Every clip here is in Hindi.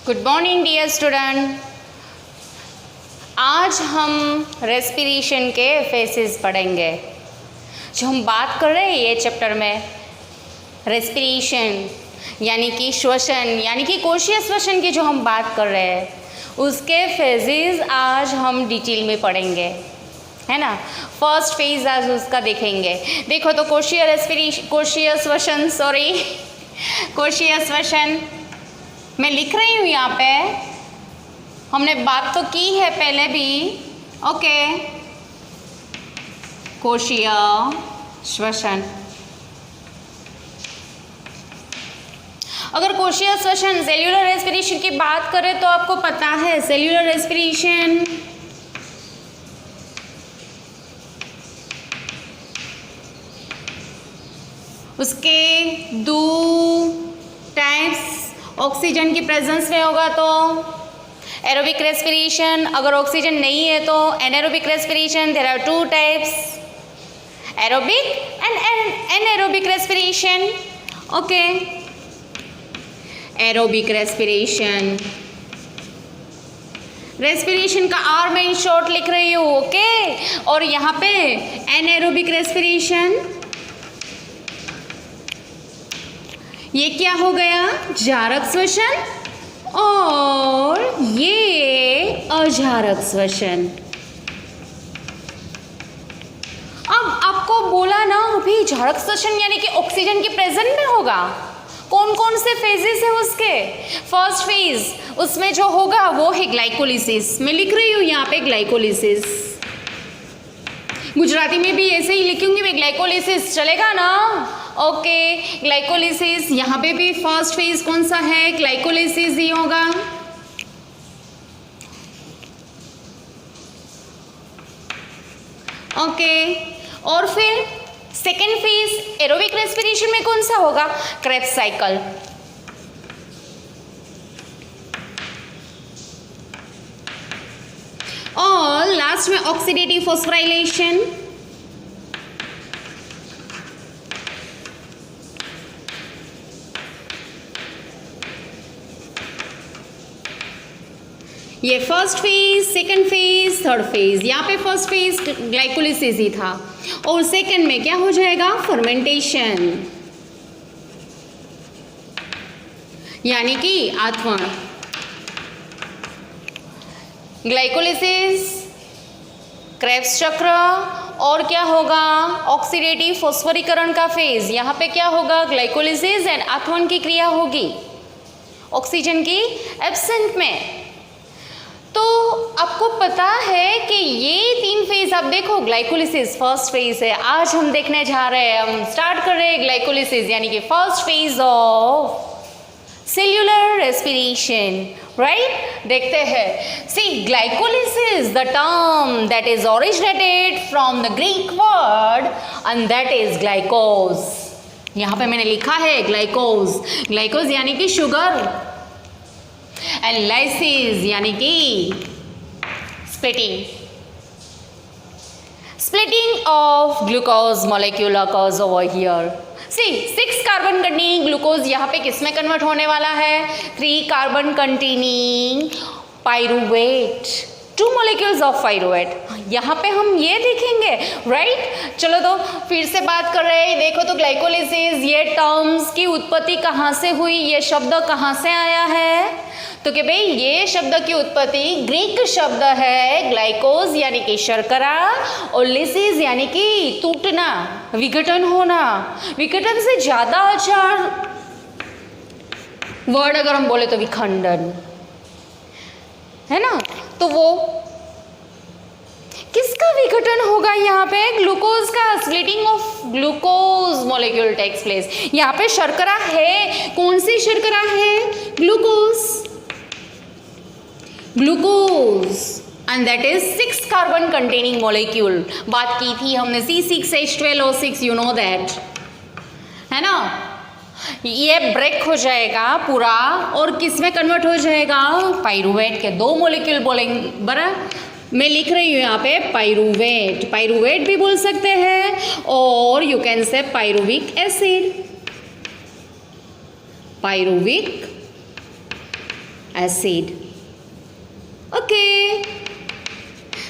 Good morning dear student. आज हम रेस्पिरेशन के फेसेस पढ़ेंगे। जो हम बात कर रहे हैं ये चैप्टर में रेस्पिरेशन यानी कि श्वसन यानी कि कोशीय श्वसन की जो हम बात कर रहे हैं उसके फेजेस आज हम डिटेल में पढ़ेंगे, है ना। फर्स्ट फेज आज उसका देखेंगे। देखो तो कोशीय श्वसन मैं लिख रही हूँ यहाँ पे। हमने बात तो की है पहले भी, ओके। कोशीय श्वसन। अगर कोशीय श्वसन सेल्यूलर रेस्पिरेशन की बात करें तो आपको पता है सेल्यूलर रेस्पिरेशन उसके दो टाइप्स ऑक्सीजन की प्रेजेंस में होगा तो एरोबिक रेस्पिरेशन, अगर ऑक्सीजन नहीं है तो anaerobic respiration. There are two types, aerobic and anaerobic respiration, okay. Aerobic respiration, respiration का आर मैं शॉर्ट लिख रही हूँ, ओके। और यहाँ पे एनारोबिक रेस्पिरेशन, ये क्या हो गया, जारक श्वसन, और ये अजारक श्वसन। अब आपको बोला ना अभी जारक श्वसन यानी कि ऑक्सीजन की प्रेजेंस में होगा। कौन कौन से फेजेस है उसके? फर्स्ट फेज उसमें जो होगा वो है ग्लाइकोलिसिस। मैं लिख रही हूँ यहाँ पे ग्लाइकोलिसिस। गुजराती में भी ऐसे ही लिखूंगी मैं, ग्लाइकोलिसिस चलेगा ना, ओके। ग्लाइकोलिसिस यहाँ पे भी फर्स्ट फेज कौन सा है, ग्लाइकोलिसिस ही होगा। ओके, और फिर सेकेंड फेज एरोबिक रेस्पिरेशन में कौन सा होगा, क्रेब्स साइकिल। और लास्ट में ऑक्सीडेटिव फॉस्फोराइलेशन। ये first phase, second phase, third phase. यहाँ पे फर्स्ट फेज ग्लाइकोलिसिस ही था और सेकंड में क्या हो जाएगा, फर्मेंटेशन यानी कि आत्वण। ग्लाइकोलिसिस, क्रेब्स चक्र, और क्या होगा, ऑक्सीडेटिव फॉस्फोरीकरण का फेज। यहाँ पे क्या होगा, ग्लाइकोलिसिस एंड आत्वण की क्रिया होगी ऑक्सीजन की एब्सेंट में। तो आपको पता है कि ये तीन फेज आप देखो, ग्लाइकोलिसिस फर्स्ट फेज है। आज हम देखने जा रहे हैं, हम स्टार्ट कर रहे हैं ग्लाइकोलिसिस यानी कि first phase of cellular respiration, right. देखते हैं, see glycolysis the term that is originated from the Greek word and that is glycose. यहाँ पे मैंने लिखा है ग्लाइकोज। ग्लाइकोज यानी कि शुगर एंड लाइसिस यानी कि splitting of glucose molecule occurs over here. See, 6 carbon containing glucose यहाँ पे किस में कन्वर्ट होने वाला है, 3 carbon containing pyruvate, 2 molecules of pyruvate। यहाँ पे हम ये देखेंगे, राइट। चलो तो फिर से बात कर रहे हैं। देखो तो ग्लाइकोलिसिस, ये टर्म्स की उत्पत्ति कहाँ से हुई, ये शब्द कहाँ से आया है, तो कि भाई ये शब्द की उत्पत्ति ग्रीक शब्द है ग्लाइकोज यानी कि शर्करा, और लिसिस यानी कि टूटना, विघटन होना। विघटन से ज्यादा अच्छा वर्ड अगर हम बोले तो विखंडन, है ना। तो वो किसका विघटन होगा यहाँ पे, ग्लूकोज का। Splitting of glucose molecule takes place. यहाँ पे शर्करा है, कौन सी शर्करा है, glucose and that is 6 carbon containing molecule. बात की थी हमने C6H12O6, यू नो दैट, है ना। ये ब्रेक हो जाएगा पूरा और किस में कन्वर्ट हो जाएगा, पाइरूवेट के 2 मॉलिक्यूल बोलेंगे, बराबर। मैं लिख रही हूँ यहाँ पे पाइरूवेट, पाइरूवेट भी बोल सकते हैं, और you can say pyruvic acid, pyruvic acid. Okay.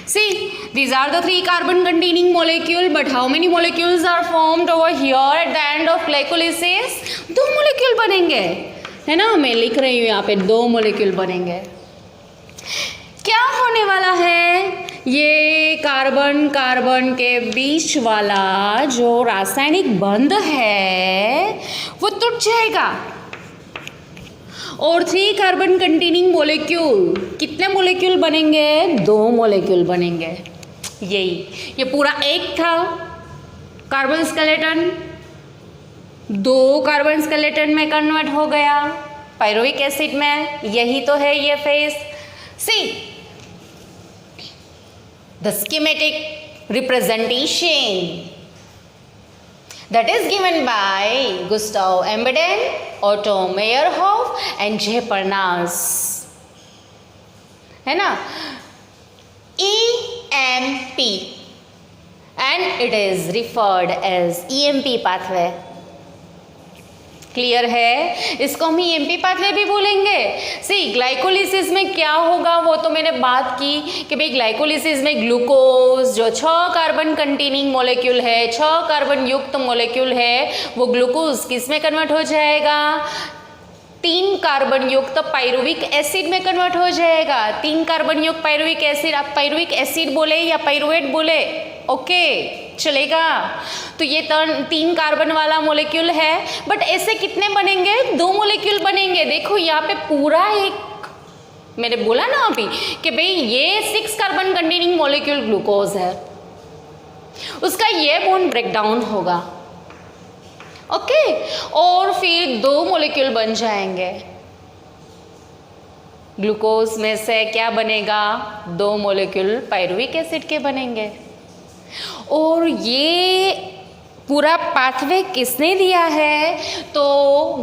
See, these are the 3 carbon containing molecule, but how many molecules are formed over here at the end of glycolysis? 2 molecule बनेंगे, है ना? मैं लिख रही हूँ यहाँ पे 2 molecule बनेंगे. क्या होने वाला है? ये कार्बन कार्बन के बीच वाला जो रासायनिक बंध है वो टूट जाएगा और 3 कार्बन कंटेनिंग मोलेक्यूल, कितने मोलेक्यूल बनेंगे? 2 मोलेक्यूल बनेंगे. यही, ये पूरा एक था कार्बन स्केलेटन, 2 कार्बन स्केलेटन में कन्वर्ट हो गया पायरुविक एसिड में. यही तो है ये phase. See the schematic representation that is given by Gustav Embeden, Otto Meyerhof and J. Parnas, है ना? EMP and it is referred as EMP pathway. Clear है? इसको हम EMP पाथवे भी बोलेंगे. सी ग्लाइकोलिसिस में क्या होगा वो तो मैंने बात की कि भाई ग्लाइकोलिसिस में ग्लूकोज जो 6 कार्बन कंटेनिंग मोलेक्यूल है, 6 कार्बन युक्त मोलेक्यूल है, वो ग्लूकोज किस में कन्वर्ट हो जाएगा? 3 कार्बन युक्त पायरुविक एसिड में कन्वर्ट हो जाएगा. 3 कार्बन युक्त पायरुविक एसिड, आप पायरुविक एसिड बोले या पायरुवेट बोले, ओके चलेगा. तो ये 3 कार्बन वाला मोलेक्यूल है, बट ऐसे कितने बनेंगे? 2 मोलेक्यूल बनेंगे. देखो यहाँ पे पूरा एक, मैंने बोला ना अभी कि भाई ये 6 कार्बन कंटेनिंग मोलेक्यूल ग्लूकोज है, उसका ये बॉन्ड ब्रेकडाउन होगा. ओके और फिर 2 मोलेक्यूल बन जाएंगे. ग्लूकोज में से क्या बनेगा? 2 मोलेक्यूल पायरुविक एसिड के बनेंगे. और ये पूरा पाथवे किसने दिया है? तो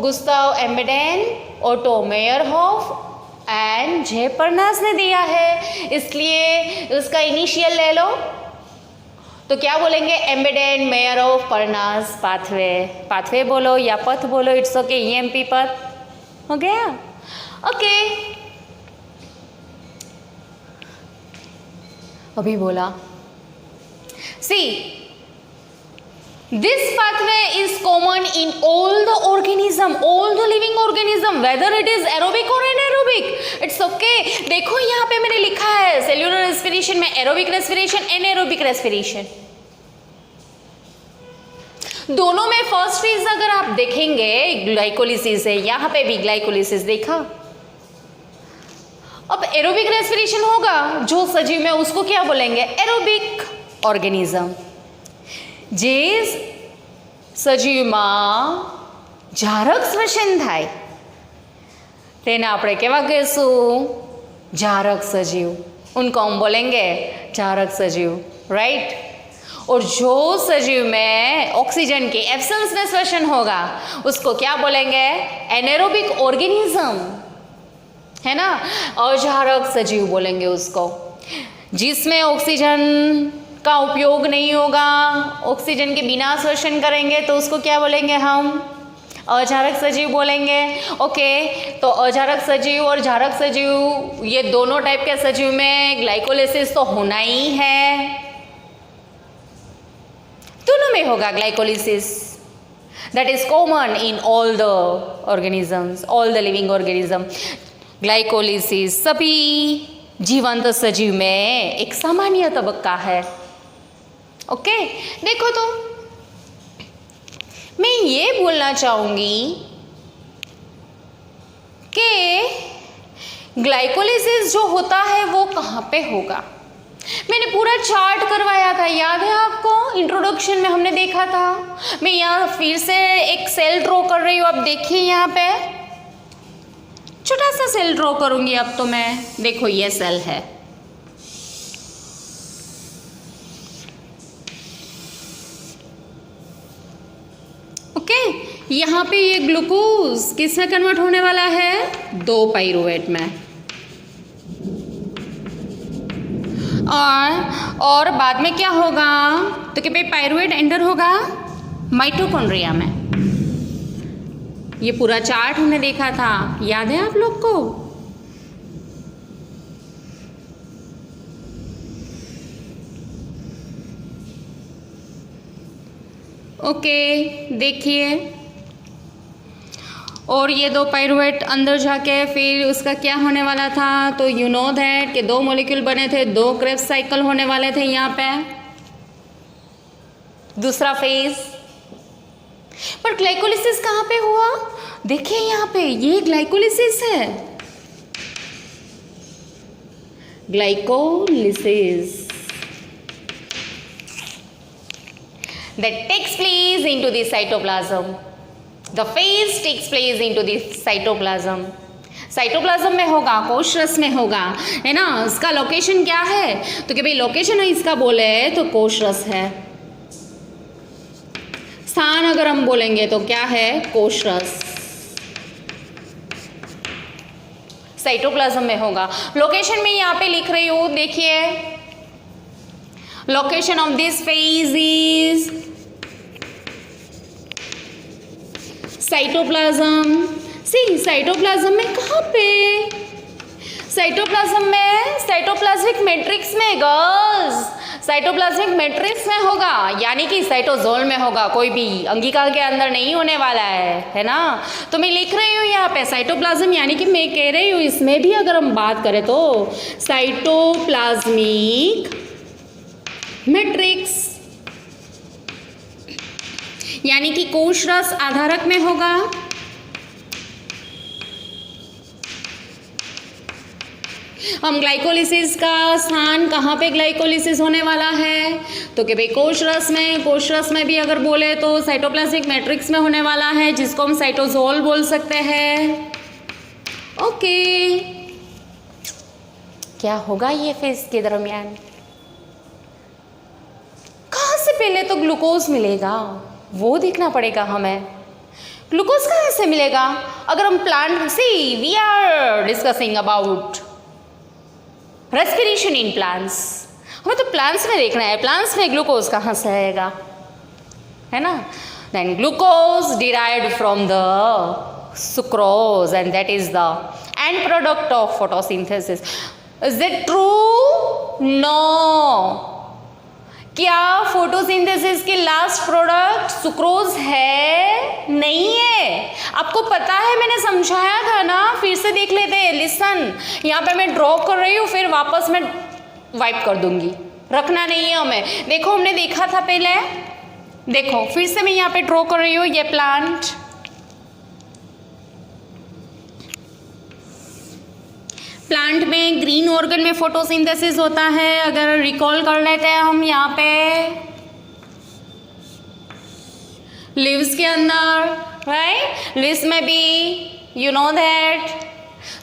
गुस्ताव एम्बेडेन, ओटो मेयरहोफ एंड जे परनास ने दिया है. इसलिए उसका इनिशियल ले लो तो क्या बोलेंगे? एम्बेडेन, मेयरहोफ, परनास पाथवे. पाथवे बोलो या पथ बोलो, इट्स ओके. EMP पथ हो गया. ओके अभी बोला. See, this pathway is common in all the organism, all the living organism, whether it is aerobic or anaerobic. It's okay. देखो यहाँ पे मैंने लिखा है सेल्यूलर रेस्पिरेशन में एरोबिक रेस्पिरेशन, एनाएरोबिक रेस्पिरेशन. दोनों में फर्स्ट फेज अगर आप देखेंगे ग्लाइकोलिसिस है, यहाँ पे भी ग्लाइकोलिसिस देखा. अब एरोबिक रेस्पिरेशन होगा जो सजीव में, उसको क्या बोलेंगे? Aerobic organism. જે સજીવમાં જારક શ્વસન થાય તેને આપણે કેવા કહેશું? જારક સજીવ. उनको हम बोलेंगे जारक सजीव, राइट. और जो सजीव में ऑक्सीजन के एब्सेंस में श्वसन होगा उसको क्या बोलेंगे? एनाएरोबिक ऑर्गेनिज्म, है ना? अजारक सजीव बोलेंगे उसको. जिसमें ऑक्सीजन का उपयोग नहीं होगा, ऑक्सीजन के बिना श्वसन करेंगे तो उसको क्या बोलेंगे? हम अजारक सजीव बोलेंगे. ओके तो अजारक सजीव और जारक सजीव, ये दोनों टाइप के सजीव में ग्लाइकोलिसिस तो होना ही है. दोनों में होगा glycolysis. That is common in all the organisms, all the living organism. Glycolysis सभी जीवंत सजीव में एक सामान्य तबक्का है. ओके देखो तो मैं ये बोलना चाहूँगी कि ग्लाइकोलिसिस जो होता है वो कहाँ पे होगा. मैंने पूरा चार्ट करवाया था, याद है आपको? इंट्रोडक्शन में हमने देखा था. मैं यहाँ फिर से एक सेल ड्रॉ कर रही हूँ. अब देखिए यहाँ पे छोटा सा सेल ड्रॉ करूँगी अब तो मैं. देखो ये सेल है. ओके यहाँ पे ये ग्लूकोज किस में कन्वर्ट होने वाला है? 2 पाइरुवेट में. और बाद में क्या होगा? तो कि भाई पाइरुवेट एंटर होगा माइटोकॉन्ड्रिया में. ये पूरा चार्ट हमने देखा था, याद है आप लोग को? ओके, देखिए, और ये दो पाइरुवेट अंदर जाके फिर उसका क्या होने वाला था, तो यू नो दैट कि दो मॉलिक्यूल बने थे, दो क्रेब्स साइकिल होने वाले थे यहाँ पे, दूसरा फेज। पर ग्लाइकोलिसिस कहाँ पे हुआ, देखिए यहाँ पे ये ग्लाइकोलिसिस है, glycolysis that takes place into the cytoplasm. The phase takes place into the cytoplasm. Cytoplasm में होगा, कोशरस में होगा, है ना। इसका लोकेशन क्या है, तो कि भाई लोकेशन इसका बोले तो कोशरस है, स्थान अगर हम बोलेंगे तो क्या है, कोशरस, साइटोप्लाज्म में होगा। लोकेशन में यहाँ पे लिख रही हूँ, देखिए, location of this phase is cytoplasm. See cytoplasm में कहाँ पे, साइटोप्लाज्म में साइटोप्लाज्मिक मैट्रिक्स में गर्ल्स, साइटोप्लाज्मिक मैट्रिक्स में होगा, यानी कि साइटोसोल में होगा, कोई भी अंगिका के अंदर नहीं होने वाला है ना। तो मैं लिख रही हूँ यहाँ पे साइटोप्लाज्म, यानी कि मैं कह रही हूँ इसमें भी अगर हम बात करें तो साइटोप्लाज्मिक मैट्रिक्स, यानी कि कोशरस आधारक में होगा, हम ग्लाइकोलिसिस का स्थान कहाँ पे ग्लाइकोलिसिस होने वाला है, तो कि भाई कोशरस में, कोशरस में भी अगर बोले तो साइटोप्लाज्मिक मैट्रिक्स में होने वाला है, जिसको हम साइटोसोल बोल सकते हैं। ओके, क्या होगा ये फेज के दरमियान, कहाँ से पहले तो ग्लूकोज मिलेगा वो देखना पड़ेगा हमें। ग्लूकोज कहाँ से मिलेगा, अगर हम plant, see we are discussing about respiration in plants, हमें तो प्लांट्स में देखना है, प्लांट्स में ग्लूकोज कहाँ से आएगा, है ना। Then glucose derived from the sucrose and that is the end product of photosynthesis. Is it true, no. क्या फोटोसिंथेसिस के लास्ट प्रोडक्ट सुक्रोज है, नहीं है। आपको पता है, मैंने समझाया था ना, फिर से देख लेते हैं, लिसन। यहाँ पे मैं ड्रॉ कर रही हूँ, फिर वापस मैं वाइप कर दूंगी, रखना नहीं है हमें। देखो हमने देखा था पहले, देखो फिर से मैं यहाँ पे ड्रॉ कर रही हूँ, ये प्लांट, प्लांट में ग्रीन ऑर्गन में फोटोसिंथेसिस होता है, अगर रिकॉल कर लेते हैं हम यहाँ पे लीव्स के अंदर, राइट, लीव्स में भी you know that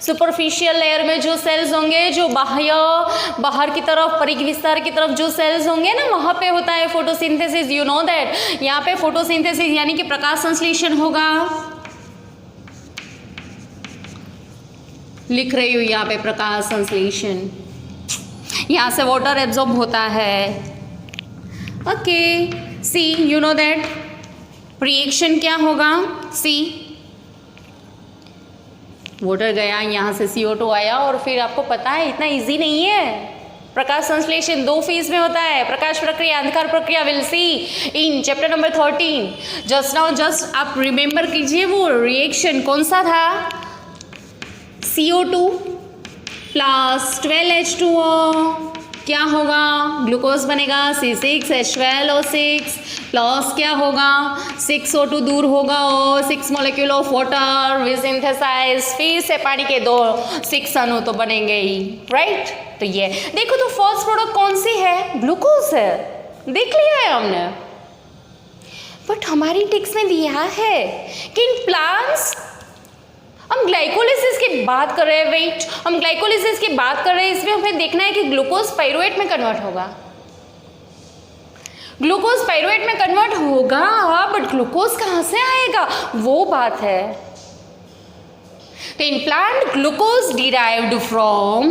superficial layer में जो सेल्स होंगे, जो बाहर की तरफ, परिघ विस्तार की तरफ जो सेल्स होंगे ना, वहाँ पे होता है फोटोसिंथेसिस, यू नो दैट। यहाँ पे फोटोसिंथेसिस यानी कि प्रकाश संश्लेषण होगा, लिख रही हूँ यहाँ पे प्रकाश संश्लेषण, यहाँ से वाटर एब्जॉर्ब होता है। Okay, see you know that reaction क्या होगा, सी वाटर गया, यहाँ से CO2 आया, और फिर आपको पता है इतना इजी नहीं है। प्रकाश संश्लेषण दो फेज में होता है, प्रकाश प्रक्रिया, अंधकार प्रक्रिया, will see in chapter number 13। Just now just आप रिमेंबर कीजिए वो रिएक्शन कौन सा था, CO2 प्लस 12H2O, क्या होगा, ग्लूकोज बनेगा, C6H12O6 प्लस क्या होगा, 6O2 दूर होगा और 6 molecule of water will synthesise, फिर से पानी के 2 6 अणु तो बनेंगे ही, राइट। तो ये देखो, तो फर्स्ट प्रोडक्ट कौन सी है, ग्लूकोज है, देख लिया है हमने। बट हमारी टेक्स्ट में दिया है कि इन प्लांट्स, हम ग्लाइकोलिसिस की बात कर रहे हैं, वेट, हम ग्लाइकोलिसिस की बात कर रहे हैं, इसमें हमें देखना है कि ग्लूकोज पाइरुवेट में कन्वर्ट होगा, ग्लूकोज पाइरुवेट में कन्वर्ट होगा, बट ग्लूकोज कहाँ से आएगा, वो बात है। तो in plant glucose derived from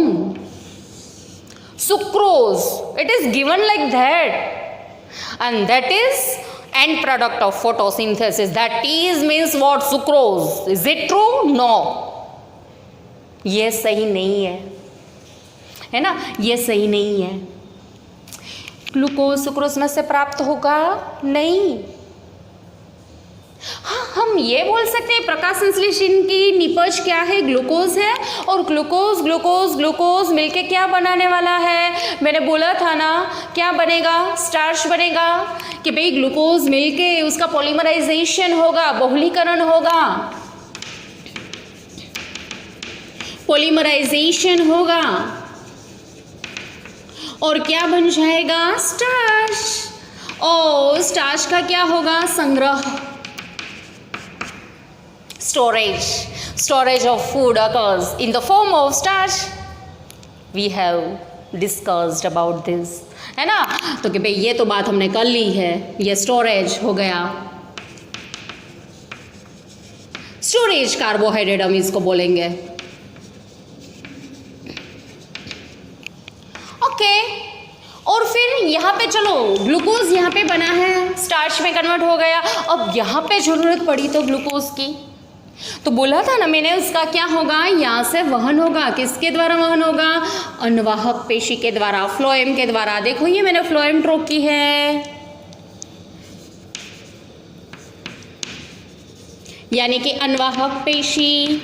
sucrose, it is given like that, and that is end product of photosynthesis, that is means what, sucrose. Is it true, no, ये सही नहीं है ना, ये सही नहीं है। ग्लूकोज सुक्रोज में से प्राप्त होगा नहीं, हम ये बोल सकते हैं प्रकाश संश्लेषण की निपज क्या है, ग्लूकोज है, और ग्लूकोज ग्लूकोज ग्लूकोज मिलके क्या बनाने वाला है, मैंने बोला था ना क्या बनेगा, स्टार्च बनेगा, कि भाई ग्लूकोज मिलके उसका पॉलीमराइजेशन होगा, बहुलीकरण होगा, पॉलीमराइजेशन होगा और क्या बन जाएगा, स्टार्च। और स्टार्च का क्या होगा, संग्रह, storage of food occurs in the form of starch. We have discussed about this, है ना। तो कि भाई ये तो बात हमने कर ली है, ये स्टोरेज हो गया, स्टोरेज कार्बोहाइड्रेट हम इसको बोलेंगे। ओके, और फिर यहाँ पे चलो ग्लूकोज यहाँ पे बना है, स्टार्च में कन्वर्ट हो गया, अब यहाँ पे जरूरत पड़ी तो ग्लूकोज की, तो बोला था ना मैंने उसका क्या होगा, यहाँ से वहन होगा, किसके द्वारा वहन होगा, अनवाहक पेशी के द्वारा, फ्लोएम के द्वारा। देखो ये मैंने फ्लोएम ड्रॉ की है, यानी कि अनवाहक पेशी,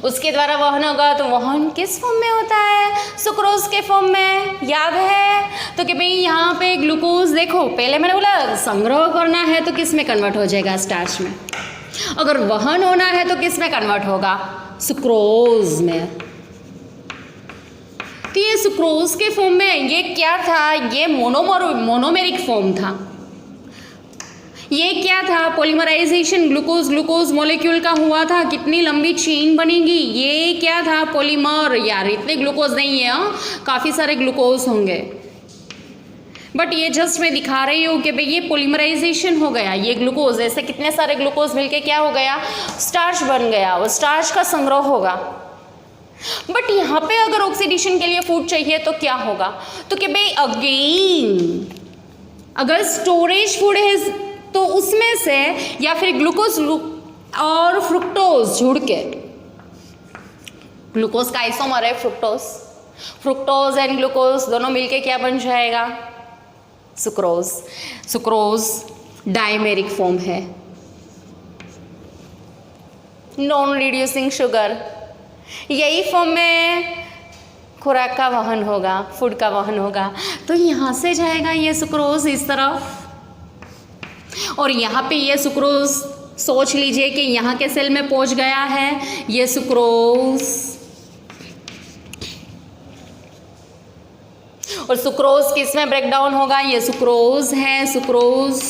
उसके द्वारा वहन होगा। तो वहन किस फॉर्म में होता है, सुक्रोज के फॉर्म में, याद है। तो कि भाई यहाँ पे ग्लूकोज, देखो पहले मैंने बोला संग्रह करना है तो किस में कन्वर्ट हो जाएगा, स्टार्च में। अगर वहन होना है तो किस में कन्वर्ट होगा, सुक्रोज में। तो ये सुक्रोज के फॉर्म में ये क्या था, ये मोनोमेरिक फॉर्म था। ये क्या था, पॉलीमराइजेशन ग्लूकोज ग्लूकोज मॉलिक्यूल का हुआ था, कितनी लंबी चेन बनेगी, ये क्या था, पॉलीमर। यार इतने ग्लूकोज नहीं है, काफ़ी सारे ग्लूकोज होंगे, बट ये जस्ट मैं दिखा रही हूँ कि भाई ये पॉलीमराइजेशन हो गया, ये ग्लूकोज, ऐसे कितने सारे ग्लूकोज मिलके क्या हो गया, स्टार्च बन गया, वो स्टार्च का संग्रह होगा। बट यहाँ पे अगर ऑक्सीडेशन के लिए फूड चाहिए तो क्या होगा, तो कि भाई अगेन अगर स्टोरेज फूड है तो उसमें से या फिर ग्लूकोज और फ्रुक्टोज जुड़ के, ग्लूकोज का आइसोमर है फ्रुक्टोज, फ्रुक्टोज एंड ग्लूकोज दोनों मिलके क्या बन जाएगा, सुक्रोज। सुक्रोज डायमेरिक फॉर्म है, नॉन रिड्यूसिंग शुगर। यही फॉर्म में खुराक का वहन होगा, फूड का वहन होगा। तो यहाँ से जाएगा ये सुक्रोज इस तरफ, और यहाँ पे ये सुक्रोज सोच लीजिए कि यहाँ के सेल में पहुँच गया है ये सुक्रोज, और सुक्रोज किस में ब्रेक डाउन होगा, ये सुक्रोज है, sucrose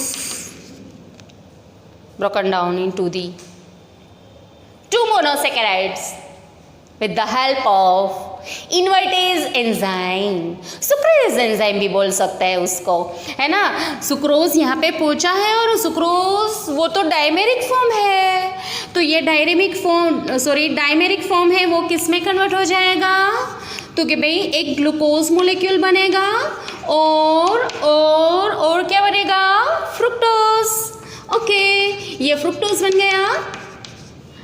broken down into the 2 monosaccharides with the help of invertase enzyme, sucrase enzyme भी बोल सकते हैं उसको, है ना। सुक्रोज यहाँ पे पहुँचा है, और सुक्रोज वो तो डायमेरिक फॉर्म है, तो ये डायमेरिक फॉर्म है, वो किस में कन्वर्ट हो जाएगा, तो कि भाई एक ग्लूकोज मोलिक्यूल बनेगा और क्या बनेगा, फ्रुक्टोज। ओके, ये फ्रुक्टोज बन गया।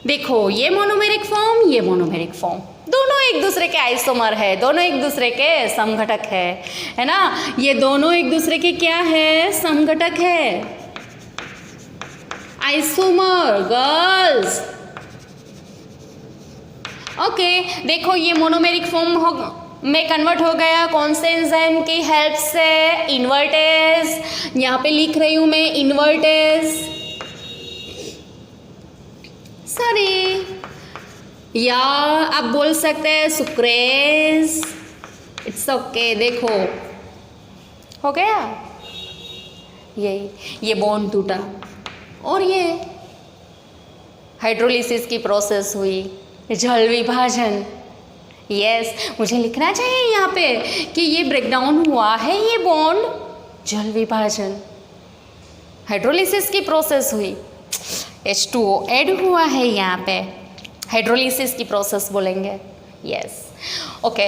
देखो ये मोनोमेरिक फॉर्म, ये मोनोमेरिक फॉर्म, दोनों एक दूसरे के आइसोमर है, दोनों एक दूसरे के समघटक है ना। ये दोनों एक दूसरे के क्या है, समघटक है, आइसोमर गर्ल्स। ओके, देखो ये मोनोमेरिक फॉर्म में कन्वर्ट हो गया, कौन से एंजाइम की हेल्प से, इन्वर्टेज। यहाँ पे लिख रही हूँ मैं इन्वर्टेज, सॉरी, या आप बोल सकते हैं सुक्रेज, इट्स ओके। देखो हो गया, ये बॉन्ड टूटा, और ये हाइड्रोलिसिस की प्रोसेस हुई, जल विभाजन। यस, मुझे लिखना चाहिए यहाँ पे कि ये ब्रेकडाउन हुआ है, ये बॉन्ड, जल विभाजन, हाइड्रोलिसिस की प्रोसेस हुई, H2O ऐड हुआ है यहाँ पे, हाइड्रोलिसिस की प्रोसेस बोलेंगे। Yes, okay.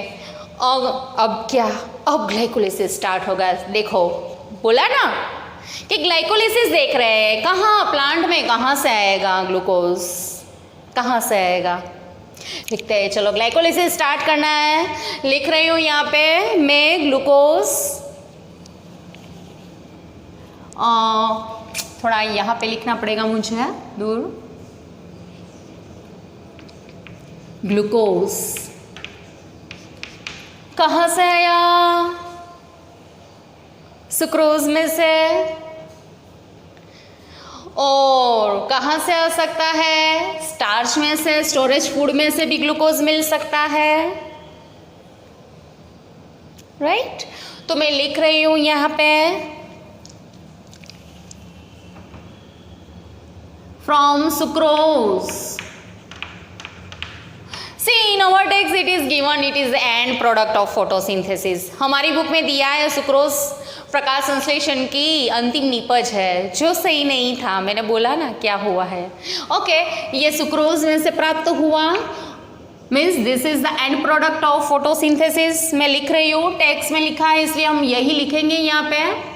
अब क्या, अब ग्लाइकोलिसिस स्टार्ट होगा। देखो बोला ना कि ग्लाइकोलिसिस देख रहे हैं, कहाँ, प्लांट में कहाँ से आएगा ग्लूकोज, कहाँ से आएगा, लिखते हैं। चलो ग्लाइकोलिसिस स्टार्ट करना है, लिख रही हूँ यहाँ पे मैं ग्लूकोज, थोड़ा यहाँ पे लिखना पड़ेगा मुझे दूर। ग्लूकोज कहाँ से आया? सुक्रोज में से। और कहाँ से आ सकता है? स्टार्च में से, स्टोरेज फूड में से भी ग्लूकोज मिल सकता है, राइट? तो मैं लिख रही हूं यहाँ पे from sucrose. See in our text it is given it is the end product of photosynthesis। हमारी बुक में दिया है सुक्रोज प्रकाश संश्लेषण की अंतिम निपज है, जो सही नहीं था। मैंने बोला ना क्या हुआ है। ओके, ये सुक्रोज में से प्राप्त हुआ, means this is the end product of photosynthesis. मैं लिख रही हूँ, टेक्स्ट में लिखा है इसलिए हम यही लिखेंगे यहाँ पे।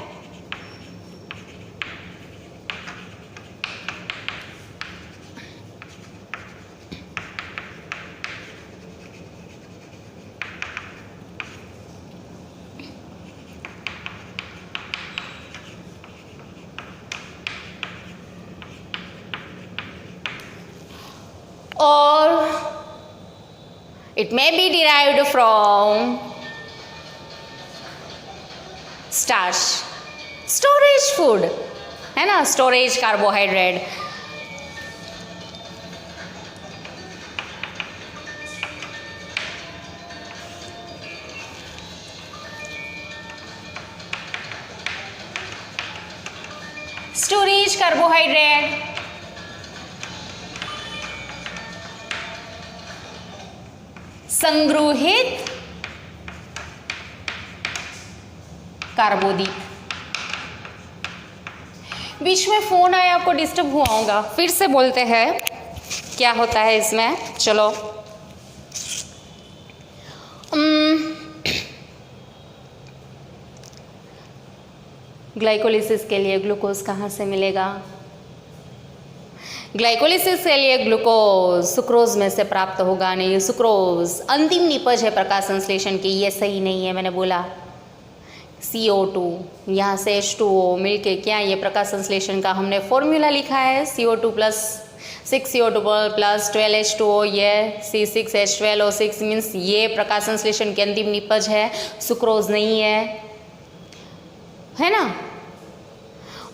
और it may be derived from starch, storage food है ना, स्टोरेज कार्बोहाइड्रेट। स्टोरेज कार्बोहाइड्रेट संग्रहित कार्बोदीप। बीच में फोन आया, आपको डिस्टर्ब हुआ होगा, फिर से बोलते हैं क्या होता है इसमें। चलो, ग्लाइकोलिसिस के लिए ग्लूकोज कहाँ से मिलेगा? ग्लाइकोलिसिस के लिए ग्लूकोज सुक्रोज में से प्राप्त होगा नहीं। सुक्रोज अंतिम निपज है प्रकाश संश्लेषण की, ये सही नहीं है। मैंने बोला CO2 यहाँ से H2O मिलके क्या ये प्रकाश संश्लेषण का हमने फॉर्मूला लिखा है, CO2 plus 6CO2 plus 12H2O, ये C6H12O6 मीन्स ये प्रकाश संश्लेषण की अंतिम निपज है, सुक्रोज नहीं है ना।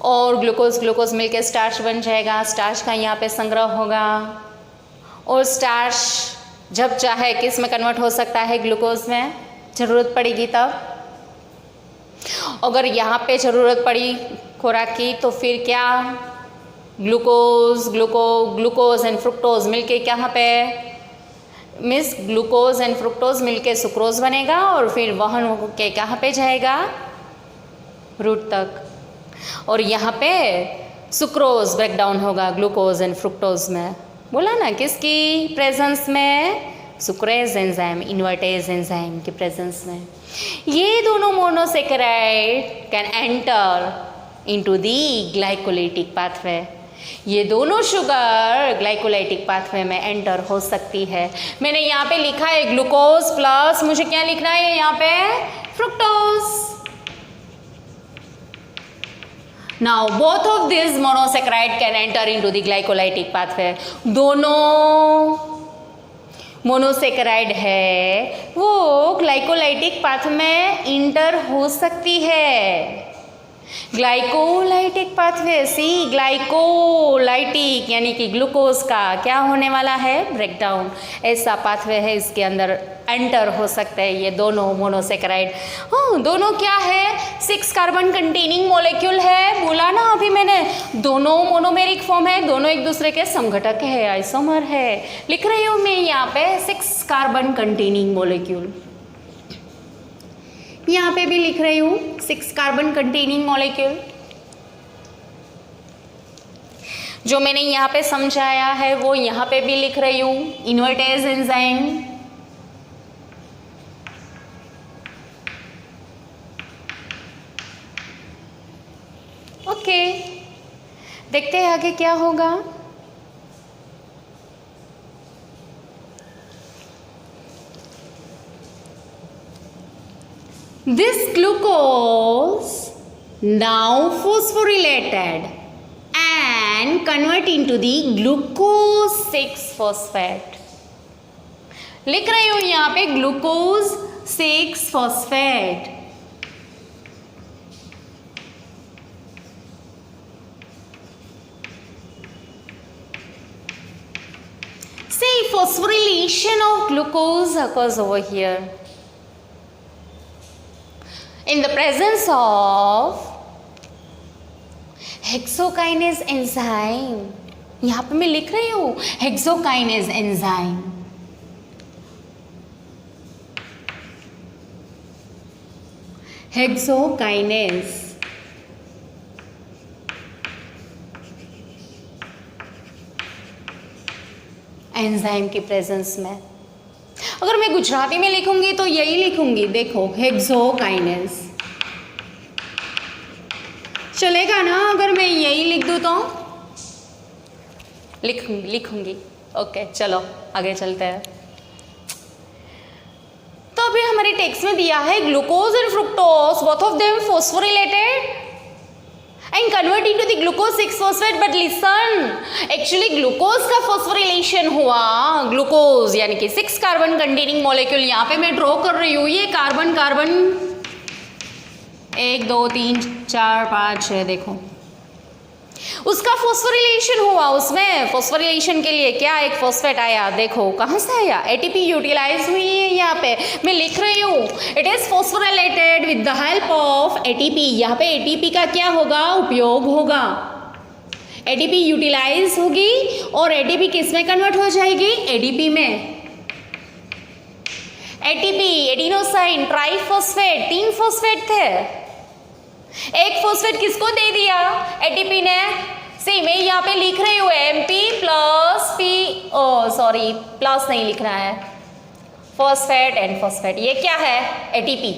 और ग्लूकोज मिलके स्टार्च बन जाएगा, स्टार्च का यहाँ पे संग्रह होगा, और स्टार्च जब चाहे किस में कन्वर्ट हो सकता है? ग्लूकोज में, ज़रूरत पड़ेगी तब। अगर यहाँ पे ज़रूरत पड़ी खुराक की तो फिर क्या? ग्लूकोज एंड फ्रुक्टोज मिलके कहाँ पे? मिस ग्लूकोज एंड फ्रुक्टोज मिलके सुक्रोज बनेगा और फिर वहन होके कहाँ पे जाएगा? रूट तक। और यहाँ पे सुक्रोज ब्रेकडाउन होगा ग्लूकोज एंड फ्रुक्टोज में। बोला ना किसकी प्रेजेंस में? सुक्रेज एंजाइम, इन्वर्टेज एंजाइम के प्रेजेंस में। ये दोनों monosaccharide can enter into the glycolytic pathway. ये दोनों शुगर ग्लाइकोलाइटिक पाथवे में एंटर हो सकती है। मैंने यहाँ पे लिखा है ग्लूकोज प्लस, मुझे क्या लिखना है यहाँ पे? Fructose. Now both of these monosaccharide can enter into the glycolytic pathway। दोनों मोनोसेकेराइड है वो ग्लाइकोलाइटिक पाथ में इंटर हो सकती है। ग्लाइकोलाइटिक पाथवे, सी ग्लाइकोलाइटिक यानी कि ग्लूकोज का क्या होने वाला है? ब्रेकडाउन। ऐसा पाथवे है, इसके अंदर एंटर हो सकते हैं ये दोनों मोनोसेकेराइड। हाँ, दोनों क्या है? 6 कार्बन कंटेनिंग मॉलिक्यूल है, बोला ना अभी मैंने। दोनों मोनोमेरिक फॉर्म है, दोनों एक दूसरे के समघटक है, आइसोमर है। लिख रही हूँ मैं यहाँ पे 6 कार्बन कंटेनिंग मॉलिक्यूल। यहाँ पे भी लिख रही हूँ 6 कार्बन कंटेनिंग मॉलिक्यूल। जो मैंने यहाँ पे समझाया है वो यहाँ पे भी लिख रही हूँ, इन्वर्टेज एंजाइम। ओके, देखते हैं आगे क्या होगा। This glucose now phosphorylated and convert into the glucose 6-phosphate. लिख रही हूँ यहाँ पे glucose 6-phosphate. See, phosphorylation of glucose occurs over here in the presence of hexokinase enzyme. यहाँ पे मैं लिख रही हूँ हेक्सोकाइनेज एंजाइम. हेक्सोकाइनेज एंजाइम की प्रेजेंस में. अगर मैं गुजराती में लिखूंगी तो यही लिखूंगी, देखो हेक्सोकाइनेज. चलेगा ना अगर मैं यही लिख दूँ तो? लिखूंगी. ओके, चलो आगे चलते हैं. तो अभी हमारे टेक्स्ट में दिया है glucose and fructose both of them phosphorylated and convert into the glucose 6-phosphate. But listen, actually glucose का फॉस्फोरिलेशन हुआ. ग्लूकोज यानी कि 6 कार्बन कंटेनिंग मॉलिक्यूल यहाँ पे मैं ड्रॉ कर रही हूँ. ये कार्बन 1 2 3 4 5 6 देखो, उसका फॉस्फोरिलेशन हुआ. उसमें फॉस्फोरिलेशन के लिए क्या एक फॉस्फेट आया, देखो कहाँ से आया, एटीपी यूटिलाइज हुई है. यहाँ पे मैं लिख रही हूँ it is phosphorylated with the help of ATP. यहाँ पे एटीपी का क्या होगा, उपयोग होगा. एटीपी यूटिलाइज होगी और एटीपी किस में कन्वर्ट हो जाएगी, एडीपी में. एटीपी एडिनोसाइन ट्राइफॉस्फेट 3 फॉस्फेट थे. एक फॉस्फेट किसको दे दिया, एटीपी ने. सी मैं यहाँ पे लिख रही हूँ MP plus P, sorry plus नहीं लिखना है, फॉस्फेट एंड फॉस्फेट. ये क्या है, एटीपी.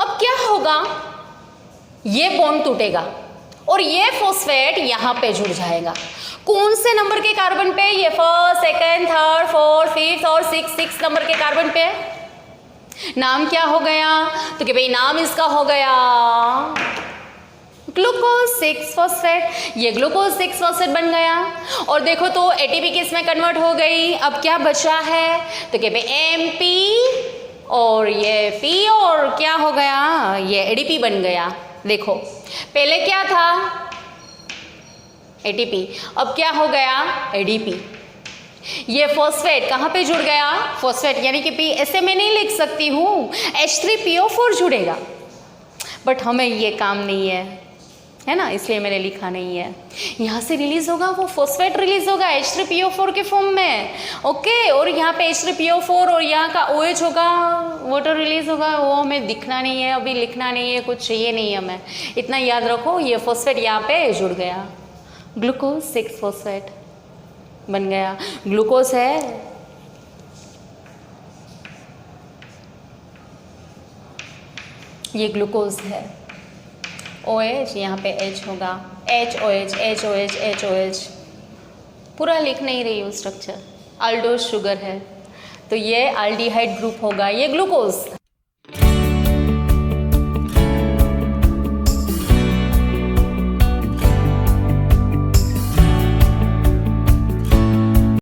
अब क्या होगा, ये बॉन्ड टूटेगा और ये फॉस्फेट यहाँ पे जुड़ जाएगा. कौन से नंबर के कार्बन पे, ये 1st 2nd 3rd 4th 5th और 6th नंबर के कार्बन पे. नाम क्या हो गया, तो कि भाई नाम इसका हो गया ग्लूकोज 6-phosphate. ये ग्लूकोज 6-phosphate बन गया. और देखो तो एटीपी किस में कन्वर्ट हो गई. अब क्या बचा है, तो कि भाई एमपी और ये पी और क्या हो गया, ये एडीपी बन गया. देखो पहले क्या था, एटीपी, अब क्या हो गया, एडीपी. ये फॉस्फेट कहाँ पे जुड़ गया, फॉस्फेट यानी कि पी. ऐसे मैं नहीं लिख सकती हूँ, H3PO4 जुड़ेगा. बट हमें ये काम नहीं है ना, इसलिए मैंने लिखा नहीं है. यहाँ से रिलीज होगा वो फॉस्फेट, रिलीज होगा H3PO4 के फॉर्म में. ओके, और यहाँ पे H3PO4 और यहाँ का OH होगा, वाटर रिलीज होगा. वो हमें दिखना नहीं है, अभी लिखना नहीं है, कुछ चाहिए नहीं है हमें. इतना याद रखो, ये फॉस्फेट यहाँ पे जुड़ गया, ग्लूकोज 6-phosphate बन गया. ग्लूकोज है, ये ग्लूकोज है. OH यहाँ पे H होगा, HOH HOH HOH. पूरा लिख नहीं रही हूँ स्ट्रक्चर. अल्डोज शुगर है तो ये अल्डिहाइड ग्रुप होगा, ये ग्लूकोज